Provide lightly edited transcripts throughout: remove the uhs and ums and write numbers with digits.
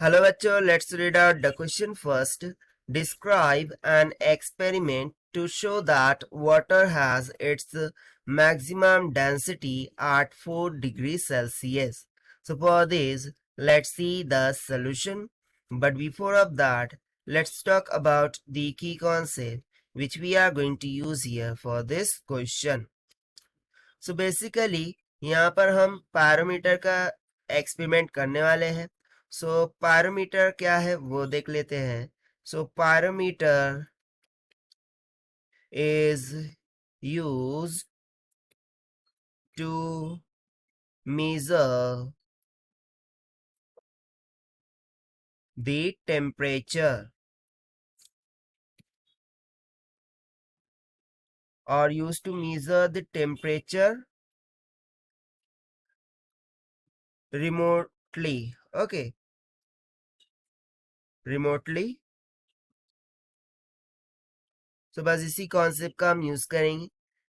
Hello bachcho, let's read out the question first. Describe an experiment to show that water has its maximum density at 4 degrees Celsius. So for this, let's see the solution. But before of that, let's talk about the key concept which we are going to use here for this question. So basically यहाँ पर हम parameter का experiment करने वाले हैं. सो parameter क्या है वो देख लेते हैं. सो parameter is used to measure the temperature or used to measure the temperature remotely. Okay, remotely. सो बस इसी कॉन्सेप्ट का हम यूज करेंगे.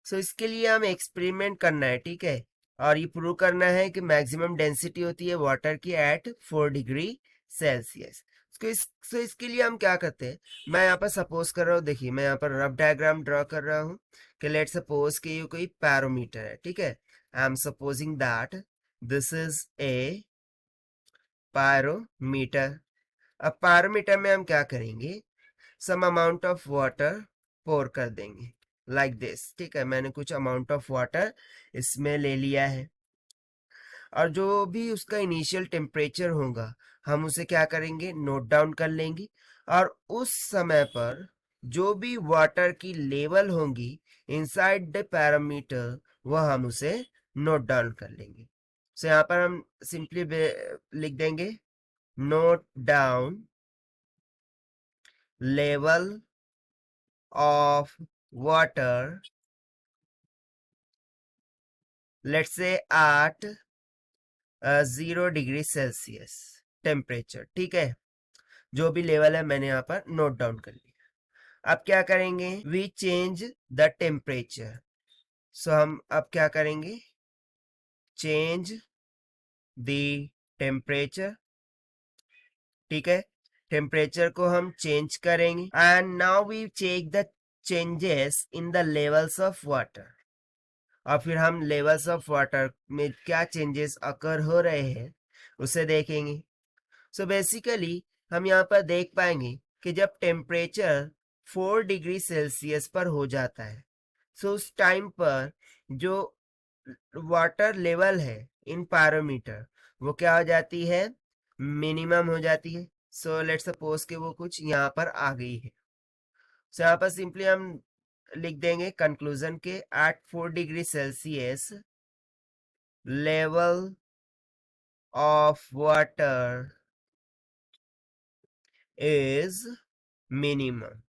सो इसके लिए हम एक्सपेरिमेंट करना है, ठीक है, और ये प्रूव करना है कि मैक्सिमम डेंसिटी होती है वाटर की एट 4 डिग्री सेल्सियस. सो इसके लिए हम क्या करते हैं, मैं यहाँ पर सपोज कर रहा हूँ, देखिए मैं यहाँ पर रफ डायग्राम ड्रॉ कर रहा हूँ कि लेट सपोज कि ये कोई पैरोमीटर है, ठीक है. I am supposing that this is a pyrometer. अब पैरोमीटर में हम क्या करेंगे, सम अमाउंट ऑफ वाटर पोर कर देंगे लाइक दिस, ठीक है. मैंने कुछ अमाउंट ऑफ वाटर इसमें ले लिया है और जो भी उसका इनिशियल टेम्परेचर होगा हम उसे क्या करेंगे, नोट डाउन कर लेंगे. और उस समय पर जो भी वाटर की लेवल होंगी इनसाइड द पैरामीटर वह हम उसे नोट डाउन कर लेंगे. सो यहाँ पर हम सिंपली लिख देंगे note down level of water, let's say at 0 degree Celsius temperature, ठीक है. जो भी लेवल है मैंने यहाँ पर नोट डाउन कर लिया. अब क्या करेंगे, वी चेंज द टेम्परेचर. सो हम अब क्या करेंगे, चेंज द टेम्परेचर, ठीक है. टेम्परेचर को हम चेंज करेंगे and now we check the changes in the levels of water. और फिर हम लेवल्स ऑफ वाटर में क्या चेंजेस अकर हो रहे हैं उसे देखेंगे. सो बेसिकली हम यहाँ पर देख पाएंगे कि जब टेम्परेचर 4 डिग्री सेल्सियस पर हो जाता है सो उस टाइम पर जो वाटर लेवल है इन पैरामीटर वो क्या हो जाती है, मिनिमम हो जाती है. सो लेट्स सपोज कि वो कुछ यहाँ पर आ गई है. सो यहाँ पर सिंपली हम लिख देंगे कंक्लूजन के at 4 degree Celsius level of water is minimum.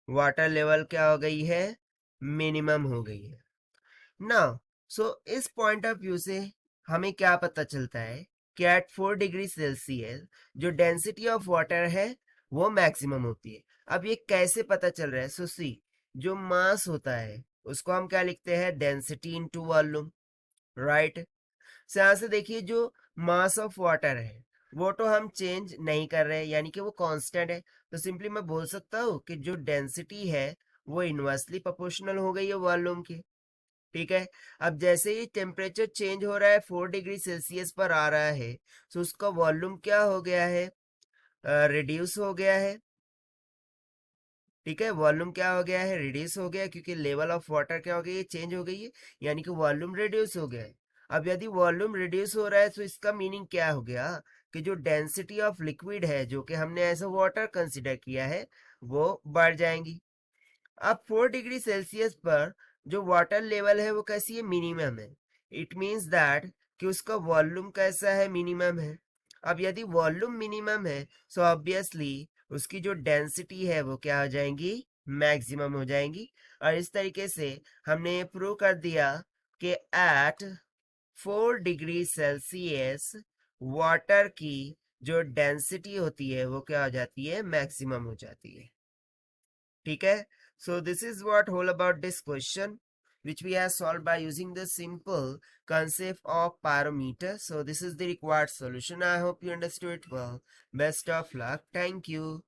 Water level क्या हो गई है, मिनिमम हो गई है. नाउ सो इस पॉइंट ऑफ व्यू से हमें क्या पता चलता है कि एट 4 डिग्री सेल्सियस जो डेंसिटी ऑफ वाटर है वो मैक्सिमम होती है. अब ये कैसे पता चल रहा है, सो सी जो मास होता है उसको हम क्या लिखते हैं, डेंसिटी इनटू वॉल्यूम, राइट. से यहाँ से देखिए जो मास ऑफ वाटर है वो तो हम चेंज नहीं कर रहे हैं, यानी कि वो कांस्टेंट है. तो सिंपली मैं बोल सकता हूँ कि जो डेंसिटी है वो इनवर्सली प्रोपोर्शनल हो गई है वॉल्यूम के, ठीक है. अब जैसे ही टेम्परेचर चेंज हो रहा है 4 डिग्री सेल्सियस पर आ रहा है तो उसका वॉल्यूम क्या हो गया है, रिड्यूस हो गया है, ठीक है. वॉल्यूम क्या हो गया है, रिड्यूस हो गया, क्योंकि लेवल ऑफ वाटर क्या हो गई है, चेंज हो गई है, यानी कि वॉल्यूम रिड्यूस हो गया है. अब यदि वॉल्यूम रिड्यूस हो रहा है तो इसका मीनिंग क्या हो गया कि जो डेंसिटी ऑफ लिक्विड है जो कि हमने एज अ वाटर कंसिडर किया है वो बढ़ जाएंगी. अब 4 डिग्री सेल्सियस पर जो वाटर लेवल है वो कैसी है, मिनिमम है. इट मीन्स दैट कि उसका वॉल्यूम कैसा है, मिनिमम है. अब यदि वॉल्यूम मिनिमम है सो ऑब्वियसली उसकी जो डेंसिटी है वो क्या हो जाएंगी, मैक्सिमम हो जाएंगी. और इस तरीके से हमने ये प्रूव कर दिया कि एट 4 डिग्री सेल्सियस वाटर की जो डेंसिटी होती है वो क्या हो जाती है, मैक्सिमम हो जाती है, ठीक है. So this is what whole about this question. which we have solved by using the simple concept of pyrometer. So this is the required solution. I hope you understood it well. Best of luck. Thank you.